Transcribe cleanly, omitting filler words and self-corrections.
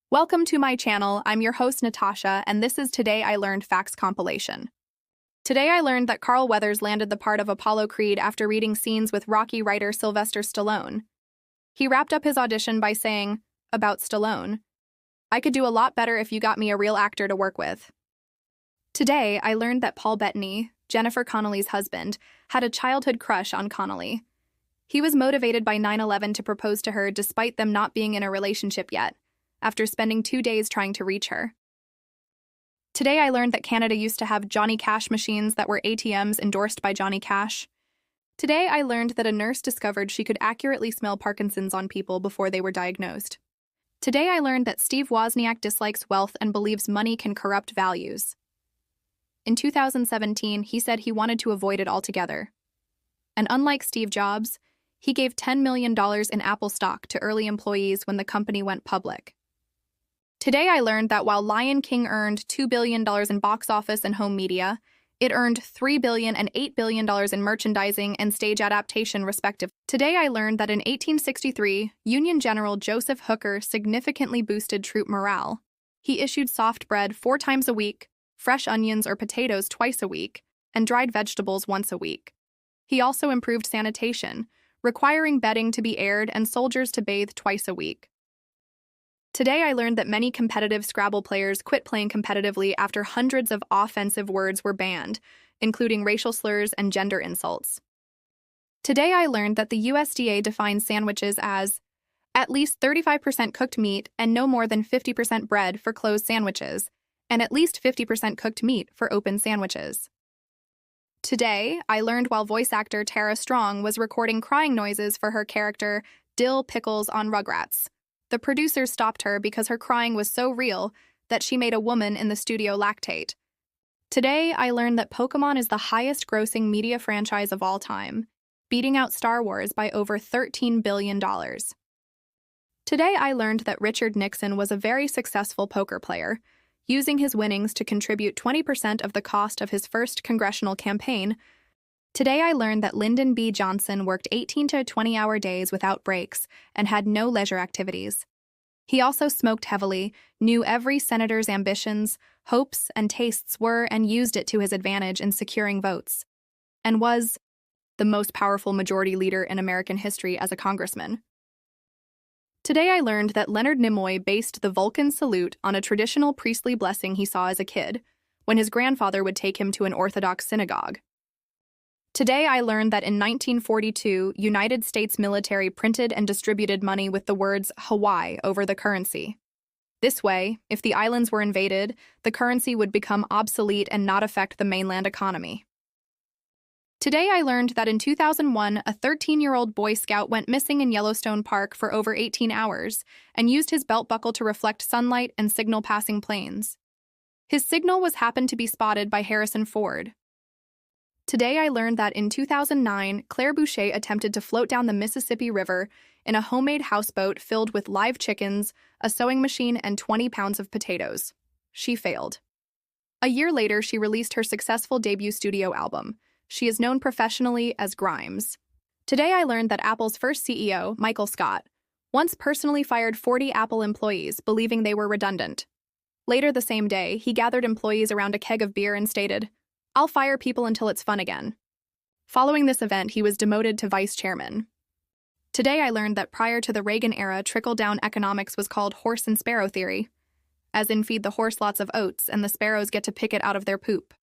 Welcome to my channel. I'm your host, Natasha, and this is Today I Learned Facts compilation. Today I learned that Carl Weathers landed the part of Apollo Creed after reading scenes with Rocky writer Sylvester Stallone. He wrapped up his audition by saying, about Stallone, "I could do a lot better if you got me a real actor to work with." Today I learned that Paul Bettany, Jennifer Connelly's husband, had a childhood crush on Connelly. He was motivated by 9/11 to propose to her despite them not being in a relationship yet, after spending 2 days trying to reach her. Today I learned that Canada used to have Johnny Cash machines that were ATMs endorsed by Johnny Cash. Today I learned that a nurse discovered she could accurately smell Parkinson's on people before they were diagnosed. Today I learned that Steve Wozniak dislikes wealth and believes money can corrupt values. In 2017, he said he wanted to avoid it altogether. And unlike Steve Jobs, he gave $10 million in Apple stock to early employees when the company went public. Today I learned that while Lion King earned $2 billion in box office and home media, it earned $3 billion and $8 billion in merchandising and stage adaptation, respectively. Today I learned that in 1863, Union General Joseph Hooker significantly boosted troop morale. He issued soft bread 4 times a week, fresh onions or potatoes twice a week, and dried vegetables once a week. He also improved sanitation, requiring bedding to be aired and soldiers to bathe twice a week. Today I learned that many competitive Scrabble players quit playing competitively after hundreds of offensive words were banned, including racial slurs and gender insults. Today I learned that the USDA defines sandwiches as at least 35% cooked meat and no more than 50% bread for closed sandwiches, and at least 50% cooked meat for open sandwiches. Today, I learned while voice actor Tara Strong was recording crying noises for her character Dill Pickles on Rugrats, the producers stopped her because her crying was so real that she made a woman in the studio lactate. Today, I learned that Pokémon is the highest-grossing media franchise of all time, beating out Star Wars by over $13 billion. Today, I learned that Richard Nixon was a very successful poker player, using his winnings to contribute 20% of the cost of his first congressional campaign. Today I learned that Lyndon B. Johnson worked 18 to 20-hour days without breaks and had no leisure activities. He also smoked heavily, knew every senator's ambitions, hopes, and tastes were, and used it to his advantage in securing votes, and was the most powerful majority leader in American history as a congressman. Today I learned that Leonard Nimoy based the Vulcan salute on a traditional priestly blessing he saw as a kid, when his grandfather would take him to an Orthodox synagogue. Today I learned that in 1942, United States military printed and distributed money with the words Hawaii over the currency. This way, if the islands were invaded, the currency would become obsolete and not affect the mainland economy. Today I learned that in 2001, a 13-year-old Boy Scout went missing in Yellowstone Park for over 18 hours and used his belt buckle to reflect sunlight and signal passing planes. His signal happened to be spotted by Harrison Ford. Today I learned that in 2009, Claire Boucher attempted to float down the Mississippi River in a homemade houseboat filled with live chickens, a sewing machine, and 20 pounds of potatoes. She failed. A year later, she released her successful debut studio album. She is known professionally as Grimes. Today I learned that Apple's first CEO, Michael Scott, once personally fired 40 Apple employees, believing they were redundant. Later the same day, he gathered employees around a keg of beer and stated, "I'll fire people until it's fun again." Following this event, he was demoted to vice chairman. Today I learned that prior to the Reagan era, trickle-down economics was called horse and sparrow theory, as in feed the horse lots of oats and the sparrows get to pick it out of their poop.